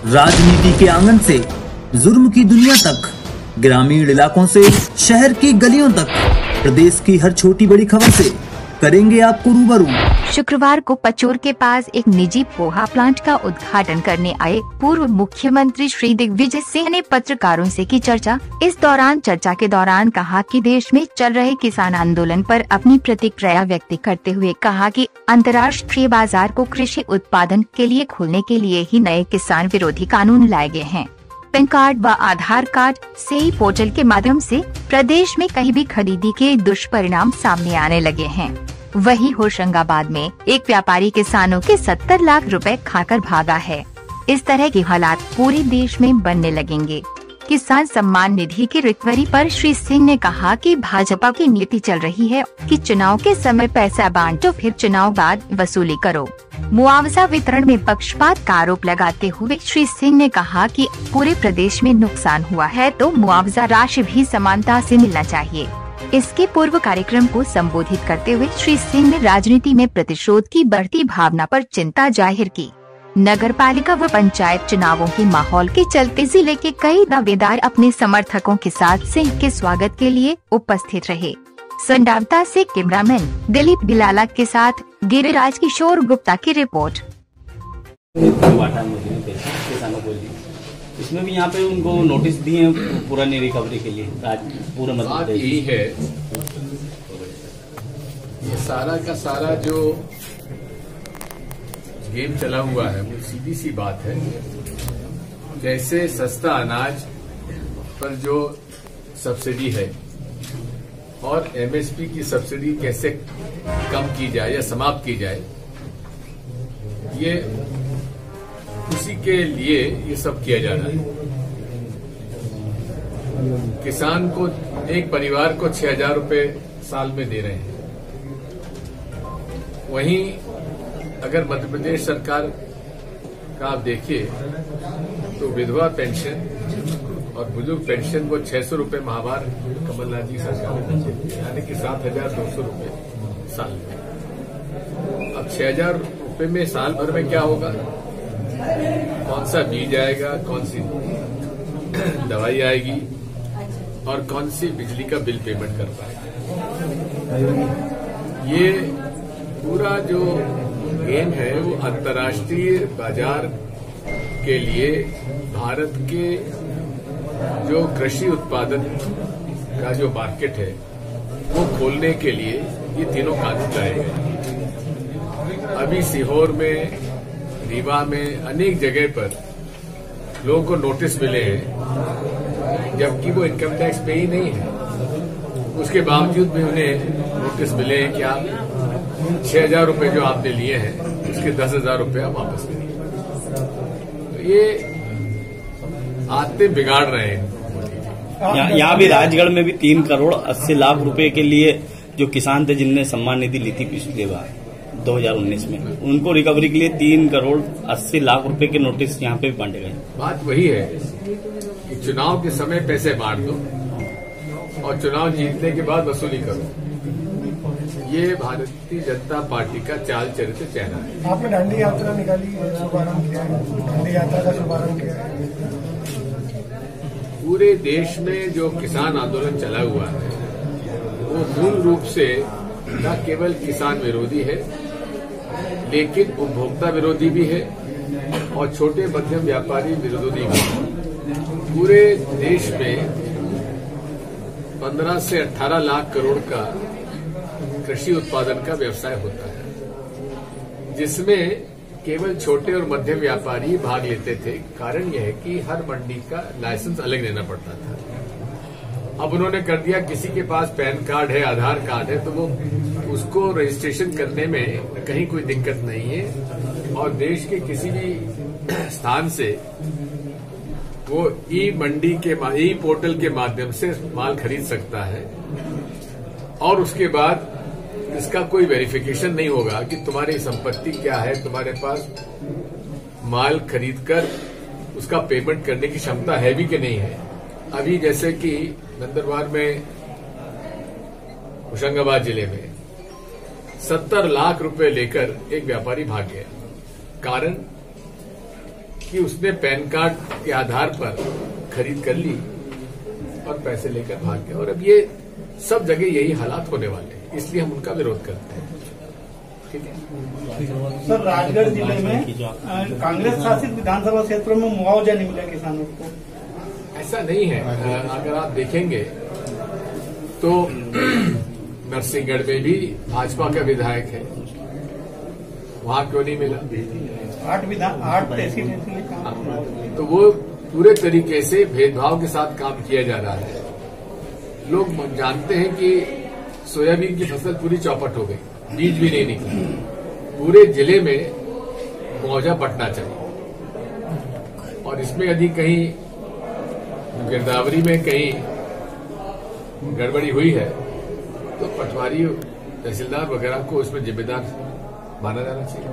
राजनीति के आंगन से जुर्म की दुनिया तक, ग्रामीण इलाकों से शहर की गलियों तक, प्रदेश की हर छोटी बड़ी खबर से करेंगे आपको रूबरू। शुक्रवार को पचोर के पास एक निजी पोहा प्लांट का उद्घाटन करने आए पूर्व मुख्यमंत्री श्री दिग्विजय सिंह ने पत्रकारों से की चर्चा। इस दौरान चर्चा के दौरान कहा कि देश में चल रहे किसान आंदोलन पर अपनी प्रतिक्रिया व्यक्त करते हुए कहा कि अंतर्राष्ट्रीय बाजार को कृषि उत्पादन के लिए खोलने के लिए ही नए किसान विरोधी कानून लाए गए हैं। पैन कार्ड व आधार कार्ड से ही पोर्टल के माध्यम से प्रदेश में कहीं भी खरीदी के दुष्परिणाम सामने आने लगे हैं। वहीं होशंगाबाद में एक व्यापारी किसानों के 70 लाख रुपए खाकर भागा है। इस तरह के हालात पूरे देश में बनने लगेंगे। किसान सम्मान निधि की रिकवरी पर श्री सिंह ने कहा कि भाजपा की नीति चल रही है कि चुनाव के समय पैसा बांटो फिर चुनाव बाद वसूली करो। मुआवजा वितरण में पक्षपात का आरोप लगाते हुए श्री सिंह ने कहा कि पूरे प्रदेश में नुकसान हुआ है तो मुआवजा राशि भी समानता से मिलना चाहिए। इसके पूर्व कार्यक्रम को संबोधित करते हुए श्री सिंह ने राजनीति में प्रतिशोध की बढ़ती भावना पर चिंता जाहिर की। नगरपालिका व पंचायत चुनावों के माहौल के चलते जिले के कई दावेदार अपने समर्थकों के साथ सिंह के स्वागत के लिए उपस्थित रहे। संडावता से कैमरामैन दिलीप बिलाला के साथ गिरिराज किशोर गुप्ता की रिपोर्ट। इसमें भी यहाँ पे उनको नोटिस दिए हैं पुरानी रिकवरी के लिए पूरा मतलब यही है। ये सारा का सारा जो गेम चला हुआ है वो सीधी सी बात है। जैसे सस्ता अनाज पर जो सब्सिडी है और एमएसपी की सब्सिडी कैसे कम की जाए या समाप्त की जाए, ये उसी के लिए ये सब किया जा रहा है। किसान को, एक परिवार को 6,000 रुपए साल में दे रहे हैं। वहीं अगर मध्य प्रदेश सरकार का आप देखिए तो विधवा पेंशन और बुजुर्ग पेंशन को 600 रुपए माहवार कमलनाथ जी सरकार ने देती है, यानी कि 7,200 रुपए साल में। अब 6,000 रुपए में साल भर में क्या होगा? कौन सा बीज आएगा, कौन सी दवाई आएगी और कौन सी बिजली का बिल पेमेंट कर पाएगा? ये पूरा जो गेम है वो अंतर्राष्ट्रीय बाजार के लिए भारत के जो कृषि उत्पादन का जो मार्केट है वो खोलने के लिए ये तीनों कानून लाए गए। अभी सीहोर में, रीवा में, अनेक जगह पर लोगों को नोटिस मिले हैं जबकि वो इनकम टैक्स पे ही नहीं है। उसके बावजूद भी उन्हें नोटिस मिले हैं कि आप 6,000 रुपए जो आपने लिए हैं उसके 10,000 रुपए आप वापस करिए। तो ये आते बिगाड़ रहे हैं। यहाँ भी राजगढ़ में भी 3 करोड़ 80 लाख रुपए के लिए जो किसान थे जिनने सम्मान निधि ली थी पिछले बार 2019 में, उनको रिकवरी के लिए 3 करोड़ 80 लाख रुपए के नोटिस यहाँ पे बांटे गए। बात वही है कि चुनाव के समय पैसे बांट दो और चुनाव जीतने के बाद वसूली करो। ये भारतीय जनता पार्टी का चाल चरित्र चेहरा है। आपने दांडी यात्रा निकाली, शुभारंभ किया है, दांडी यात्रा का शुभारंभ किया है। पूरे देश में जो किसान आंदोलन चला हुआ है वो मूल रूप से न केवल किसान विरोधी है लेकिन उपभोक्ता विरोधी भी है और छोटे मध्यम व्यापारी विरोधी भी है। पूरे देश में 15 से 18 लाख करोड़ का कृषि उत्पादन का व्यवसाय होता है जिसमें केवल छोटे और मध्यम व्यापारी भाग लेते थे। कारण यह है कि हर मंडी का लाइसेंस अलग लेना पड़ता था। अब उन्होंने कर दिया, किसी के पास पैन कार्ड है, आधार कार्ड है तो वो उसको रजिस्ट्रेशन करने में कहीं कोई दिक्कत नहीं है और देश के किसी भी स्थान से वो ई मंडी के ई पोर्टल के माध्यम से माल खरीद सकता है और उसके बाद इसका कोई वेरिफिकेशन नहीं होगा कि तुम्हारी संपत्ति क्या है, तुम्हारे पास माल खरीदकर उसका पेमेंट करने की क्षमता है भी कि नहीं है। अभी जैसे कि नंदरबार में, होशंगाबाद जिले में 70 लाख रुपए लेकर एक व्यापारी भाग गया। कारण कि उसने पैन कार्ड के आधार पर खरीद कर ली और पैसे लेकर भाग गया। और अब ये सब जगह यही हालात होने वाले हैं, इसलिए हम उनका विरोध करते हैं। ठीक है सर, राजगढ़ जिले में कांग्रेस शासित विधानसभा क्षेत्रों में मुआवजा नहीं मिला किसानों को। ऐसा नहीं है। अगर आप देखेंगे तो नरसिंहगढ़ में भी भाजपा का विधायक है, वहां क्यों नहीं मिला? 8 तहसील तो वो पूरे तरीके से भेदभाव के साथ काम किया जा रहा है। लोग जानते हैं कि सोयाबीन की फसल पूरी चौपट हो गई, बीज भी नहीं निकला। पूरे जिले में मुआवजा बंटना चाहिए और इसमें यदि कहीं गिरदावरी में कहीं गड़बड़ी हुई है तो पटवारी, तहसीलदार वगैरह को इसमें जिम्मेदार माना जाना चाहिए।